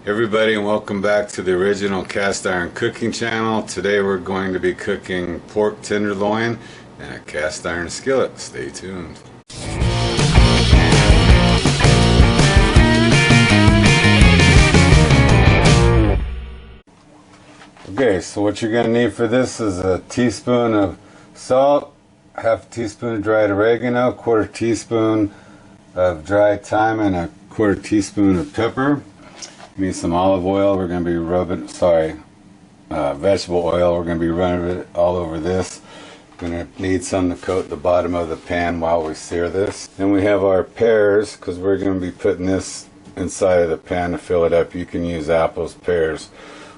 Everybody, and welcome back to the original cast iron cooking channel. Today we're going to be cooking pork tenderloin in a cast iron skillet. Stay tuned. Okay, so what you're going to need for this is a teaspoon of salt, half a teaspoon of dried oregano, quarter teaspoon of dried thyme, and a quarter teaspoon of pepper. Need some olive oil. We're going to be rubbing, vegetable oil. We're going to be running it all over this. We're going to need some to coat the bottom of the pan while we sear this. Then we have our pears, because we're going to be putting this inside of the pan to fill it up. You can use apples, pears,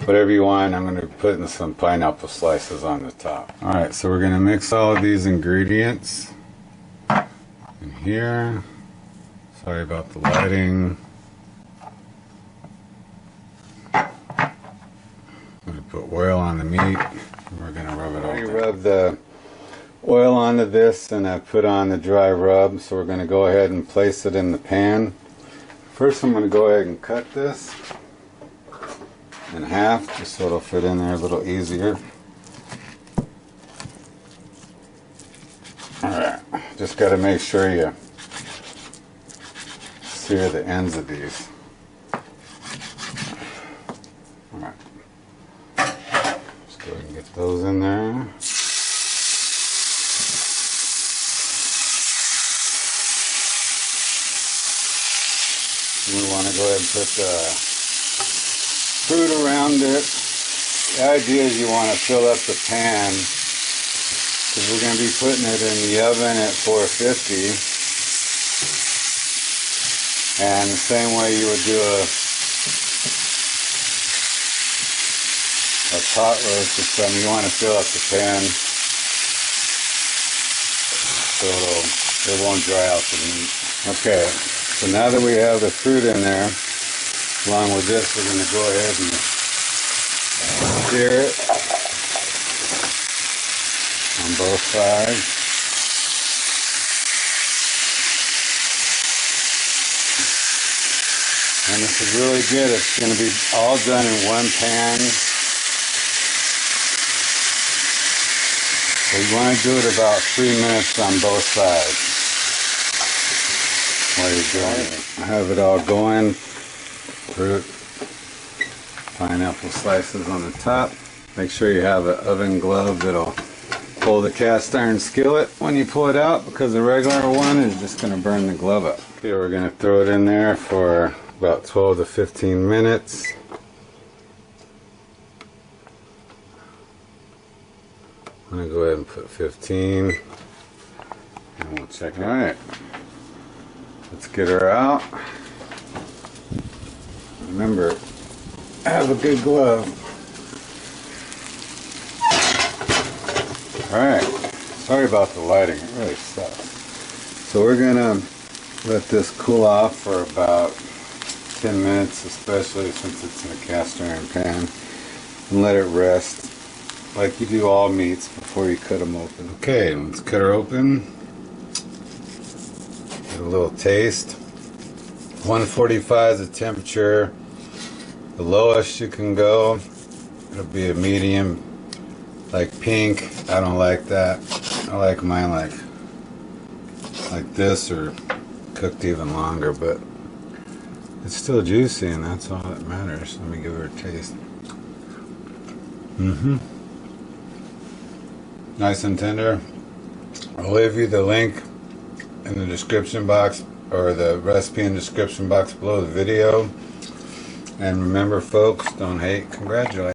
whatever you want. I'm going to be putting some pineapple slices on the top. Alright, so we're going to mix all of these ingredients in here. Sorry about the lighting. Put oil on the meat. We're going to rub it all. You rub the oil onto this, and I put on the dry rub, so we're going to go ahead and place it in the pan. First I'm going to go ahead and cut this in half, just so it'll fit in there a little easier. Alright, just got to make sure you sear the ends of these. Alright. Go ahead and get those in there. We want to go ahead and put the fruit around it. The idea is you want to fill up the pan, because we're going to be putting it in the oven at 450. And the same way you would do a pot roast or something, you want to fill up the pan so it won't dry out the meat. Okay, so now that we have the fruit in there, along with this, we're going to go ahead and sear it on both sides. And this is really good. It's going to be all done in one pan. So you want to do it about 3 minutes on both sides while you're doing it. Have it all going. Fruit, pineapple slices on the top. Make sure you have an oven glove that'll pull the cast iron skillet when you pull it out, because the regular one is just going to burn the glove up. Okay, we're going to throw it in there for about 12 to 15 minutes. I'm going to go ahead and put 15, and we'll check it. Alright, let's get her out. Remember, have a good glove. Alright, sorry about the lighting, it really sucks. So we're going to let this cool off for about 10 minutes, especially since it's in a cast iron pan, and let it rest, like you do all meats before you cut them open. Okay, let's cut her open. Get a little taste. 145 is the temperature. The lowest you can go, it'll be a medium, like pink. I don't like that. I like mine like this, or cooked even longer, but it's still juicy, and that's all that matters. Let me give her a taste. Nice and tender. I'll leave you the link in the description box, or the recipe in the description box below the video. And remember, folks, don't hate, congratulate.